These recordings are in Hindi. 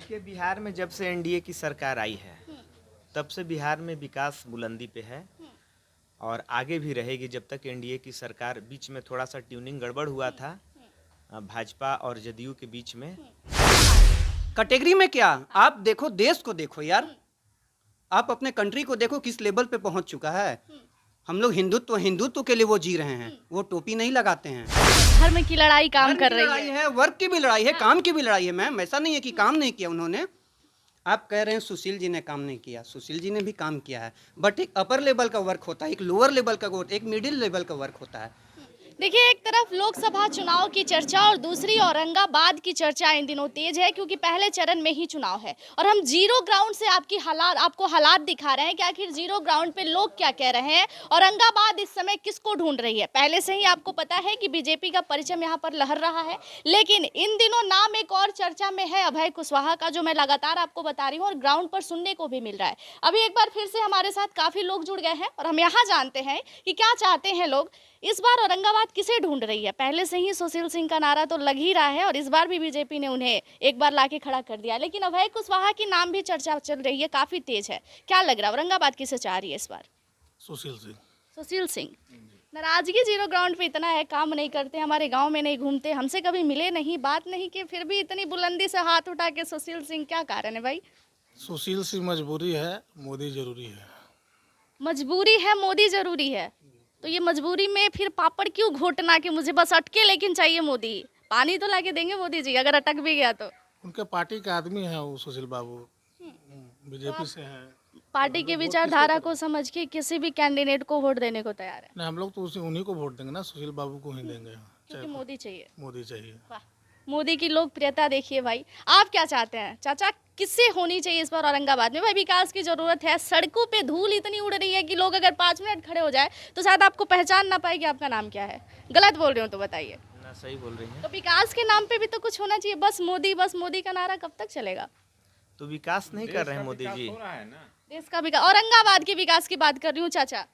देखिए, बिहार में जब से एनडीए की सरकार आई है तब से बिहार में विकास बुलंदी पे है और आगे भी रहेगी जब तक एनडीए की सरकार। बीच में थोड़ा सा ट्यूनिंग गड़बड़ हुआ था भाजपा और जदयू के बीच में। कैटेगरी में क्या, आप देखो देश को देखो यार, आप अपने कंट्री को देखो किस लेवल पे पहुंच चुका है। हम लोग हिंदुत्व के लिए वो जी रहे हैं, वो टोपी नहीं लगाते हैं। धर्म की लड़ाई काम कर रही है। वर्क की भी लड़ाई है, काम की भी लड़ाई है मैम, ऐसा नहीं है कि काम नहीं किया उन्होंने। आप कह रहे हैं सुशील जी ने काम नहीं किया, सुशील जी ने भी काम किया है, बट एक अपर लेवल का वर्क होता है, एक लोअर लेवल का वर्क, एक मिडिल लेवल का वर्क होता है। देखिए, एक तरफ लोकसभा चुनाव की चर्चा और दूसरी औरंगाबाद की चर्चा इन दिनों तेज है, क्योंकि पहले चरण में ही चुनाव है और हम जीरो ग्राउंड से आपको हालात दिखा रहे हैं कि आखिर जीरो ग्राउंड पे लोग क्या कह रहे हैं। औरंगाबाद इस समय किसको ढूंढ रही है? पहले से ही आपको पता है कि बीजेपी का परचम यहाँ पर लहर रहा है, लेकिन इन दिनों नाम एक और चर्चा में है, अभय कुशवाहा का, जो मैं लगातार आपको बता रही हूँ और ग्राउंड पर सुनने को भी मिल रहा है। अभी एक बार फिर से हमारे साथ काफी लोग जुड़ गए हैं और हम यहाँ जानते हैं कि क्या चाहते हैं लोग। इस बार औरंगाबाद किसे ढूंढ रही है? पहले से ही सुशील सिंह का नारा तो लग ही रहा है और इस बार भी बीजेपी ने उन्हें एक बार लाके खड़ा कर दिया, लेकिन अभय कुशवाहा की नाम भी चर्चा चल रही है, काफी तेज है। क्या लग रहा है औरंगाबाद किसे चाह रही है इस बार? सुशील सिंह। सुशील सिंह। नाराजगी जीरो ग्राउंड पे इतना है, काम नहीं करते, हमारे गांव में नहीं घूमते, हमसे कभी मिले नहीं, बात नहीं की, फिर भी इतनी बुलंदी से हाथ उठा के सुशील सिंह, क्या कारण है भाई? सुशील सिंह मजबूरी है, मोदी जरूरी है। मजबूरी है, मोदी जरूरी है, तो ये मजबूरी में फिर पापड़ क्यों घोटना कि मुझे बस अटके लेकिन चाहिए मोदी? पानी तो लाके देंगे मोदी जी अगर अटक भी गया तो। उनके पार्टी के आदमी हैं वो सुशील बाबू, बीजेपी से हैं। पार्टी के विचारधारा को समझ के किसी भी कैंडिडेट को वोट देने को तैयार है। नहीं, हम लोग तो उन्हीं को वोट देंगे ना, सुशील बाबू को ही देंगे, क्योंकि मोदी चाहिए। मोदी चाहिए। वाह, मोदी की लोकप्रियता देखिए भाई। आप क्या चाहते हैं चाचा, किससे होनी चाहिए इस बार औरंगाबाद में? भाई विकास की जरूरत है, सड़कों पे धूल इतनी उड़ रही है कि लोग अगर 5 मिनट खड़े हो जाए तो शायद आपको पहचान ना पाए कि आपका नाम क्या है। गलत बोल रहे हो तो बताइए। ना, सही बोल रही हैं। तो विकास के नाम पे भी तो कुछ होना चाहिए, बस मोदी का नारा कब तक चलेगा? तो विकास नहीं कर रहे हैं मोदी जी। देश का विकास, औरंगाबाद के विकास की बात कर रही हूँ चाचा।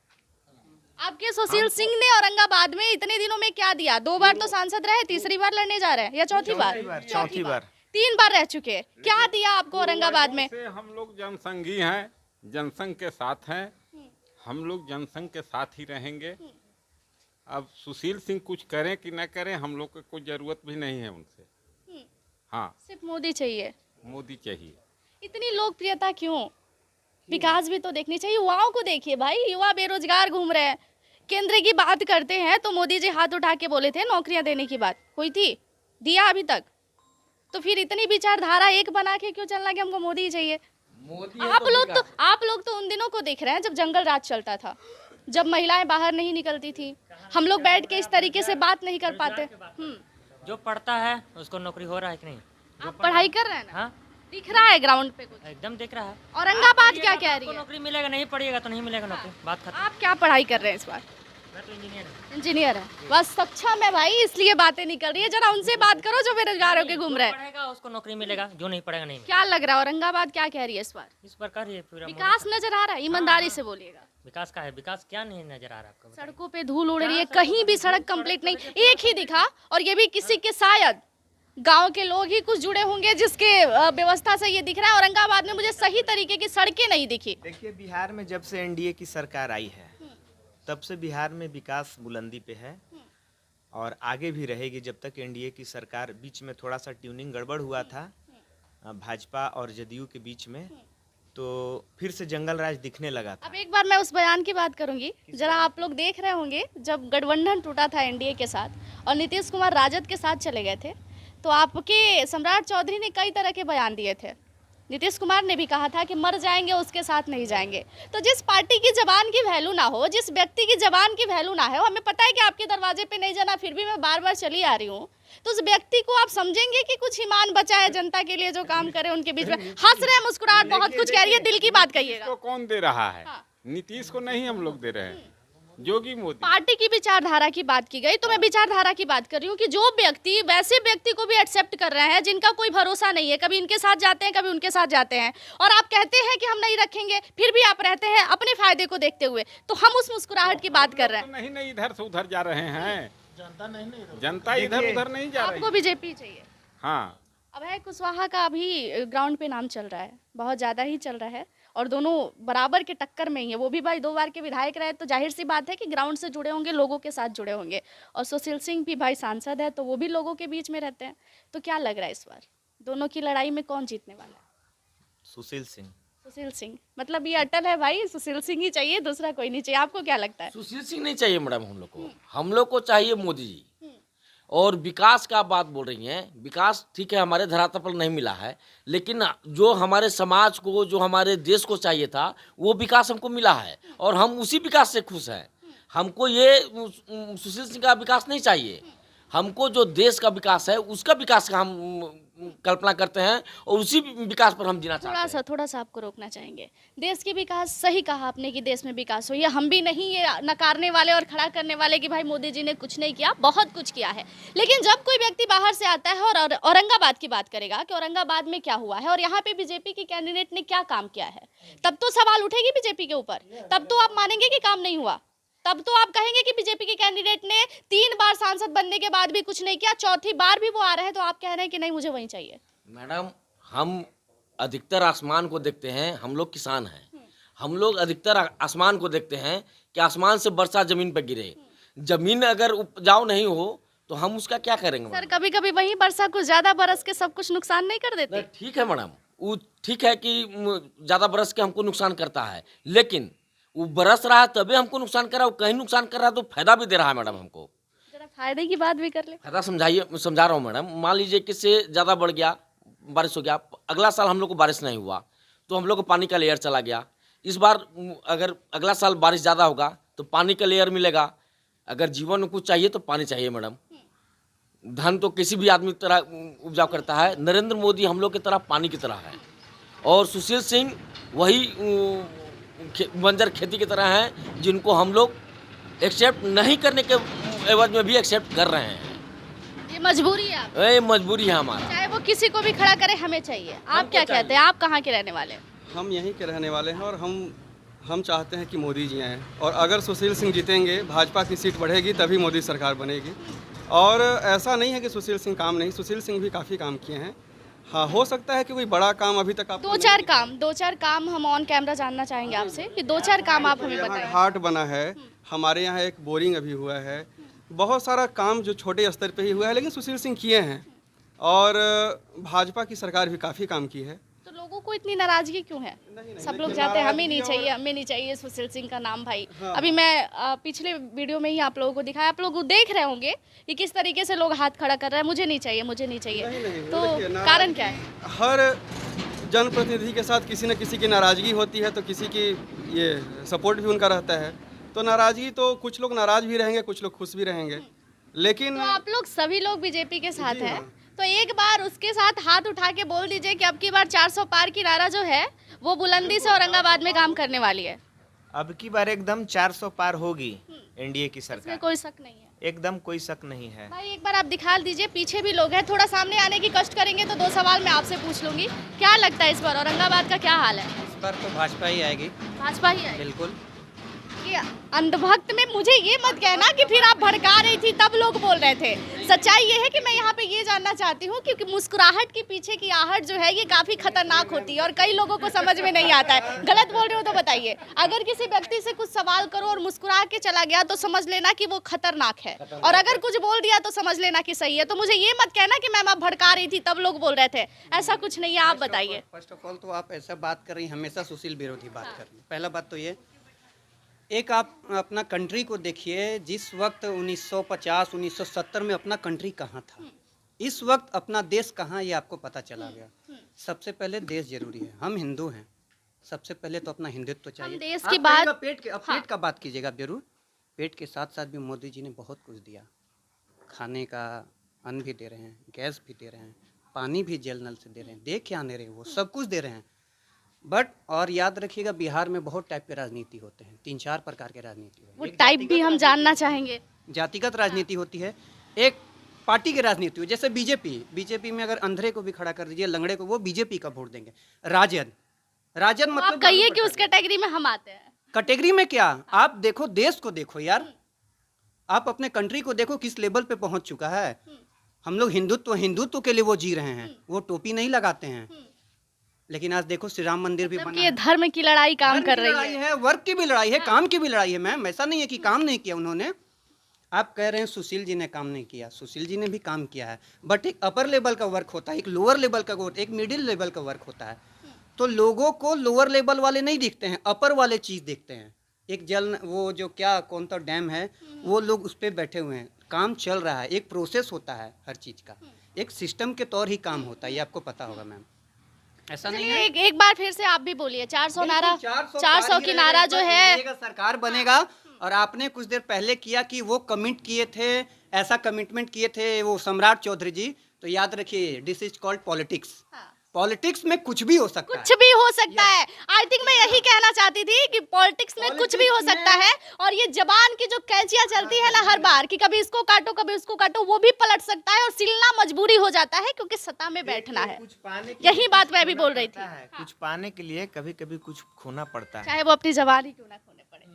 आपके सुशील सिंह ने औरंगाबाद में इतने दिनों में क्या दिया? 2 बार तो सांसद रहे, तीसरी बार लड़ने जा रहे हैं या चौथी बार? चौथी बार। 3 बार रह चुके हैं। क्या दिया आपको औरंगाबाद में? हम लोग जनसंघी हैं, जनसंघ के साथ हैं, हम लोग जनसंघ के साथ ही रहेंगे। अब सुशील सिंह कुछ करें कि न करें, हम लोग को कोई जरूरत भी नहीं है उनसे। हाँ, सिर्फ मोदी चाहिए। मोदी चाहिए। इतनी लोकप्रियता क्यों? विकास भी तो देखनी चाहिए। युवाओं को देखिए भाई, युवा बेरोजगार घूम रहे हैं। केंद्र की बात करते हैं तो मोदी जी हाथ उठा के बोले थे नौकरियां देने की बात, हुई थी? दिया अभी तक? तो फिर इतनी विचारधारा एक बना के क्यों चलना कि हमको मोदी ही चाहिए? आप लोग तो उन दिनों को देख रहे हैं जब जंगल राज चलता था, जब महिलाएं बाहर नहीं निकलती थी, हम लोग बैठ के इस तरीके से बात नहीं कर पाते। जो पढ़ता है उसको नौकरी हो रहा है कि नहीं? आप पढ़ाई कर रहे हैं ना? हाँ, दिख रहा है ग्राउंड पे कुछ? एकदम दिख रहा है। औरंगाबाद क्या कह रही आपको है? नौकरी मिलेगा, नहीं पढ़िएगा तो नहीं मिलेगा नौकरी, बात खत्म। आप क्या पढ़ाई कर रहे हैं इस बार? मैं तो इंजीनियर हूँ। इंजीनियर है, बस सक्षम है भाई, इसलिए बातें नहीं कर रही है। जरा उनसे बात करो जो बेरोजगार होके घूम रहे हैं। पढ़ेगा उसको नौकरी मिलेगा, जो नहीं पढ़ेगा नहीं मिलेगा। क्या लग रहा है औरंगाबाद क्या कह रही है इस बार? इस प्रकार ये पूरा विकास नजर आ रहा है? ईमानदारी से बोलिएगा। विकास का है, विकास क्या नहीं नजर आ रहा आपको? सड़कों पे धूल उड़ रही है, कहीं भी सड़क कंप्लीट नहीं, एक ही दिखा, और ये भी किसी के शायद गांव के लोग ही कुछ जुड़े होंगे जिसके व्यवस्था से ये दिख रहा है। औरंगाबाद में मुझे सही तरीके की सड़कें नहीं दिखी। देखिए, बिहार में जब से एनडीए की सरकार आई है तब से बिहार में विकास बुलंदी पे है और आगे भी रहेगी जब तक एनडीए की सरकार। बीच में थोड़ा सा ट्यूनिंग गड़बड़ हुआ था भाजपा और जदयू के बीच में, तो फिर से जंगल राज दिखने लगा था। अब एक बार मैं उस बयान की बात करूंगी। जरा आप लोग देख रहे होंगे जब गठबंधन टूटा था एनडीए के साथ और नीतीश कुमार राजद के साथ चले गए थे, तो आपके सम्राट चौधरी ने कई तरह के बयान दिए थे। नीतीश कुमार ने भी कहा था कि मर जाएंगे उसके साथ नहीं जाएंगे। तो जिस पार्टी की जबान की वैल्यू ना हो, जिस व्यक्ति की जबान की वैल्यू ना हो, हमें पता है कि आपके दरवाजे पे नहीं जाना, फिर भी मैं बार बार चली आ रही हूँ, तो उस व्यक्ति को आप समझेंगे कि कुछ ईमान बचा है जनता के लिए जो काम करे उनके बीच में? हंस रहे हैं, मुस्कुराहट, बहुत कुछ कह रही है, दिल की बात कहिएगा। तो कौन दे रहा है? हाँ। नीतीश को नहीं, हम लोग दे रहे हैं, योगी मोदी। पार्टी की विचारधारा की बात की गई तो मैं विचारधारा की बात कर रही हूँ कि जो व्यक्ति वैसे व्यक्ति को भी एक्सेप्ट कर रहे हैं जिनका कोई भरोसा नहीं है, कभी इनके साथ जाते हैं कभी उनके साथ जाते हैं, और आप कहते हैं कि हम नहीं रखेंगे, फिर भी आप रहते हैं अपने फायदे को देखते हुए, तो हम उस मुस्कुराहट की बात कर रहे हैं। नहीं नहीं, इधर से उधर जा रहे हैं, जनता इधर उधर नहीं जा रही। आपको बीजेपी चाहिए? हाँ, अभय कुशवाहा का अभी ग्राउंड पे नाम चल रहा है, बहुत ज़्यादा ही चल रहा है और दोनों बराबर के टक्कर में ही है। वो भी भाई 2 बार के विधायक रहे, तो जाहिर सी बात है कि ग्राउंड से जुड़े होंगे, लोगों के साथ जुड़े होंगे। और सुशील सिंह भी भाई सांसद है, तो वो भी लोगों के बीच में रहते हैं। तो क्या लग रहा है इस बार दोनों की लड़ाई में कौन जीतने वाला है? सुशील सिंह। सुशील सिंह, मतलब ये अटल है भाई, सुशील सिंह ही चाहिए, दूसरा कोई नहीं चाहिए। आपको क्या लगता है? सुशील सिंह नहीं चाहिए मैडम हम लोग को चाहिए मोदी जी। और विकास का बात बोल रही हैं, विकास ठीक है हमारे धरातल पर नहीं मिला है, लेकिन जो हमारे समाज को, जो हमारे देश को चाहिए था, वो विकास हमको मिला है और हम उसी विकास से खुश हैं। हमको ये सुशील सिंह का विकास नहीं चाहिए, हमको जो देश का विकास है उसका विकास का हम कल्पना करते हैं और उसी विकास पर हम जीना चाहते हैं। थोड़ा सा आपको रोकना चाहेंगे। देश की विकास, सही कहा आपने कि देश में विकास हो, ये हम भी नहीं ये नकारने वाले और खड़ा करने वाले कि भाई मोदी जी ने कुछ नहीं किया, बहुत कुछ किया है। लेकिन जब कोई व्यक्ति बाहर से आता है और औरंगाबाद की बात करेगा कि औरंगाबाद में क्या हुआ है और यहाँ पे बीजेपी की कैंडिडेट ने क्या काम किया है, तब तो सवाल उठेगी बीजेपी के ऊपर। तब तो आप मानेंगे कि काम नहीं हुआ, तब तो आप कहेंगे कि बीजेपी के कैंडिडेट ने 3 बार सांसद बनने के बाद भी कुछ नहीं किया, चौथी बार भी वो आ रहे हैं तो आप कह रहे हैं कि नहीं मुझे वही चाहिए। मैडम हम अधिकतर आसमान को देखते हैं, हम लोग किसान हैं, हम लोग अधिकतर आसमान को देखते हैं कि आसमान से वर्षा जमीन पर गिरे। जमीन अगर उपजाऊ नहीं हो तो हम उसका क्या करेंगे सर? मैडम? कभी कभी वही वर्षा कुछ ज्यादा बरस के सब कुछ नुकसान नहीं कर देते? ठीक है मैडम, वो ठीक है कि ज़्यादा बरस के हमको नुकसान करता है, लेकिन वो बरस रहा है तभी हमको नुकसान कर रहा है, कहीं नुकसान कर रहा है तो फायदा भी दे रहा है मैडम हमको। जरा फायदे की बात भी कर ले। फायदा समझा रहा हूँ मैडम। मान लीजिए कि इससे ज़्यादा बढ़ गया, बारिश हो गया, अगला साल हम लोग को बारिश नहीं हुआ तो हम लोग को पानी का लेयर चला गया। इस बार अगर अगला साल बारिश ज़्यादा होगा तो पानी का लेयर मिलेगा। अगर जीवन में कुछ चाहिए तो पानी चाहिए मैडम। धन तो किसी भी आदमी की तरह उपजाऊ करता है, नरेंद्र मोदी हम लोग की तरह पानी की तरह है और सुशील सिंह वही बंजर खेती की तरह हैं जिनको हम लोग एक्सेप्ट नहीं करने के एवज में भी एक्सेप्ट कर रहे हैं। ये मजबूरी है आपकी। ये मजबूरी है हमारा, चाहे वो किसी को भी खड़ा करे, हमें चाहिए। आप क्या कहते हैं? आप कहाँ के रहने वाले हैं? हम यहीं के रहने वाले हैं और हम चाहते हैं कि मोदी जी आएँ और अगर सुशील सिंह जीतेंगे, भाजपा की सीट बढ़ेगी तभी मोदी सरकार बनेगी। और ऐसा नहीं है कि सुशील सिंह काम नहीं, सुशील सिंह भी काफ़ी काम किए हैं। हाँ, हो सकता है कि कोई बड़ा काम अभी तक आप 2-4 काम हम ऑन कैमरा जानना चाहेंगे आपसे कि 2-4 काम आप हमें यहाँ बताएं। घाट बना है, हमारे यहाँ एक बोरिंग अभी हुआ है, बहुत सारा काम जो छोटे स्तर पे ही हुआ है लेकिन सुशील सिंह किए हैं। और भाजपा की सरकार भी काफ़ी काम की है। तो लोगों को इतनी नाराजगी क्यों है? सब लोग चाहते हैं हमें नहीं चाहिए सुशील सिंह का नाम भाई। अभी मैं पिछले वीडियो में ही आप लोगों को दिखाया, आप लोग देख रहे होंगे कि किस तरीके से लोग हाथ खड़ा कर रहे हैं, मुझे नहीं चाहिए। तो कारण क्या है? हर जनप्रतिनिधि के साथ किसी न किसी की नाराज़गी होती है तो किसी की ये सपोर्ट भी उनका रहता है। तो नाराज़गी तो कुछ लोग नाराज़ भी रहेंगे, कुछ लोग खुश भी रहेंगे, लेकिन तो आप लोग सभी लोग बीजेपी के साथ हैं, तो एक बार उसके साथ हाथ उठा के बोल दीजिए कि अब की बार 400 पार की नारा जो है वो बुलंदी से औरंगाबाद में काम करने वाली है। अब की बार एकदम 400 पार होगी एनडीए की इसमें सरकार, कोई शक नहीं है एकदम कोई शक नहीं है। भाई। एक बार आप दिखा दीजिए, पीछे भी लोग हैं, थोड़ा सामने आने की कष्ट करेंगे तो 2 सवाल मैं आपसे पूछ लूंगी। क्या लगता है इस बार औरंगाबाद का क्या हाल है? इस बार तो भाजपा ही आएगी। भाजपा ही है बिल्कुल। कि अंधभक्त में मुझे ये मत कहना कि फिर आप भड़का रही थी तब लोग बोल रहे थे। सच्चाई ये है कि मैं यहाँ पे ये जानना चाहती हूँ क्योंकि मुस्कुराहट के पीछे की आहट जो है ये काफी खतरनाक होती है और कई लोगों को समझ में नहीं आता है। गलत बोल रहे हो तो बताइए। अगर किसी व्यक्ति से कुछ सवाल करो और मुस्कुरा के चला गया तो समझ लेना कि वो खतरनाक है, और अगर कुछ बोल दिया तो समझ लेना कि सही है। तो मुझे ये मत कहना कि मैम आप भड़का रही थी तब लोग बोल रहे थे, ऐसा कुछ नहीं है। आप बताइए। फर्स्ट ऑफ ऑल तो आप ऐसा बात कर रही, हमेशा सुशील विरोधी बात कर रही। पहला बात तो ये, एक आप अपना कंट्री को देखिए, जिस वक्त 1950 1970 में अपना कंट्री कहाँ था, इस वक्त अपना देश कहाँ, ये आपको पता चला गया। सबसे पहले देश जरूरी है, हम हिंदू हैं, सबसे पहले तो अपना हिंदुत्व चाहिए। हम देश आप की बात कहिएगा पेट के, अब पेट का बात कीजिएगा जरूर। पेट के साथ साथ भी मोदी जी ने बहुत कुछ दिया, खाने का अन्न भी दे रहे हैं, गैस भी दे रहे हैं, पानी भी जल नल से दे रहे हैं, दे क्या नहीं रहे, वो सब कुछ दे रहे हैं। बट और याद रखिएगा, बिहार में बहुत टाइप के राजनीति होते हैं, 3-4 प्रकार के राजनीति वो टाइप भी हम जानना चाहेंगे। जातिगत राजनीति होती है, एक पार्टी की राजनीति हो, जैसे बीजेपी में अगर अंधरे को भी खड़ा कर दीजिए, लंगड़े को, वो बीजेपी का वोट देंगे। राजद मतलब आप कहिए कि उस कैटेगरी में हम आते हैं। कैटेगरी में क्या, आप देखो, देश को देखो यार, आप अपने कंट्री को देखो किस लेवल पे पहुंच चुका है। हम लोग हिंदुत्व के लिए वो जी रहे हैं, वो टोपी नहीं लगाते हैं। लेकिन आज देखो श्री राम मंदिर भी मतलब बना कि ये धर्म की लड़ाई काम धर्म कर की रही लड़ाई है। है, वर्ग की भी लड़ाई है, काम की भी लड़ाई है मैम। ऐसा नहीं है कि काम नहीं किया उन्होंने। आप कह रहे हैं सुशील जी ने काम नहीं किया, सुशील जी ने भी काम किया है, बट एक अपर लेवल का वर्क होता है, एक लोअर लेवल का वर्क, एक मिडिल लेवल का वर्क होता है। तो लोगों को लोअर लेवल वाले नहीं दिखते हैं, अपर वाले चीज़ दिखते हैं। एक जल वो जो क्या कौन सा डैम है, वो लोग उस पर बैठे हुए हैं, काम चल रहा है, एक प्रोसेस होता है हर चीज़ का, एक सिस्टम के तौर ही काम होता है, ये आपको पता होगा मैम। ऐसा नहीं है। एक बार फिर से आप भी बोलिए 400 नारा, 400 की नारा जो है सरकार बनेगा। और आपने कुछ देर पहले किया कि वो कमिट किए थे, ऐसा कमिटमेंट किए थे वो सम्राट चौधरी जी, तो याद रखिए this is called politics. Politics में कुछ भी हो सकता है, कुछ भी हो सकता है। आई थिंक मैं यही कहना चाहती थी कि पॉलिटिक्स में कुछ भी हो सकता है। और ये जबान की जो कैंचियां चलती है ना हर बार कि कभी इसको काटो कभी उसको काटो, वो भी पलट सकता है और सिलना मजबूरी हो जाता है क्योंकि सत्ता में बैठना है। कुछ पाने के यही लिए बात कुछ मैं भी खोना बोल रही पड़ता थी। है। कुछ पाने के लिए कभी कभी कुछ खोना पड़ता है। चाहे वो अपनी जबान ही क्यों ना खोने पड़े।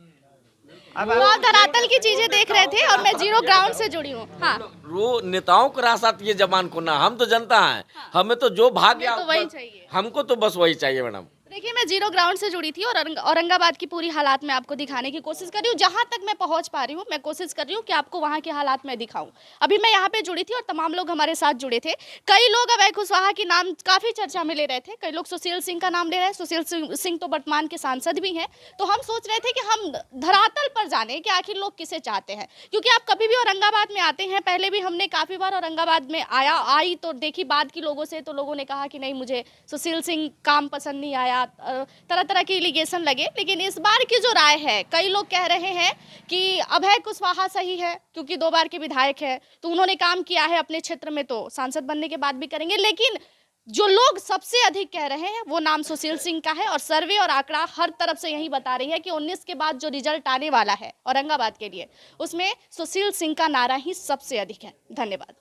अब वो आप धरातल की चीजें देख रहे थे और मैं जीरो ग्राउंड से जुड़ी हूँ। हाँ, वो नेताओं को रास आती है जबान को ना, हम तो जनता हैं, हमें तो जो भाग्य हमें तो वही चाहिए। हमको तो बस वही चाहिए मैडम। देखिए मैं जीरो ग्राउंड से जुड़ी थी और औरंगाबाद की पूरी हालात में आपको दिखाने की कोशिश कर रही हूँ। जहाँ तक मैं पहुँच पा रही हूँ मैं कोशिश कर रही हूँ कि आपको वहाँ के हालात में दिखाऊं। अभी मैं यहाँ पे जुड़ी थी और तमाम लोग हमारे साथ जुड़े थे। कई लोग अभय कुशवाहा के नाम काफ़ी चर्चा में ले रहे थे, कई लोग सुशील सिंह का नाम ले रहे हैं। सुशील सिंह तो वर्तमान के सांसद भी हैं। तो हम सोच रहे थे कि हम धरातल पर जाने कि आखिर लोग किसे चाहते हैं, क्योंकि आप कभी भी औरंगाबाद में आते हैं, पहले भी हमने काफ़ी बार औरंगाबाद में आई तो देखी बात की लोगों से, तो लोगों ने कहा कि नहीं मुझे सुशील सिंह काम पसंद नहीं आया, तरह तरह के एलिगेशन लगे। लेकिन इस बार की जो राय है, कई लोग कह रहे हैं कि अभय कुशवाहा सही है क्योंकि 2 बार के विधायक है, तो उन्होंने काम किया है अपने क्षेत्र में, तो सांसद बनने के बाद भी करेंगे। लेकिन जो लोग सबसे अधिक कह रहे हैं वो नाम सुशील सिंह का है और सर्वे और आंकड़ा हर तरफ से यही बता रही है कि 19 के बाद जो रिजल्ट आने वाला है औरंगाबाद के लिए, उसमें सुशील सिंह का नारा ही सबसे अधिक है। धन्यवाद।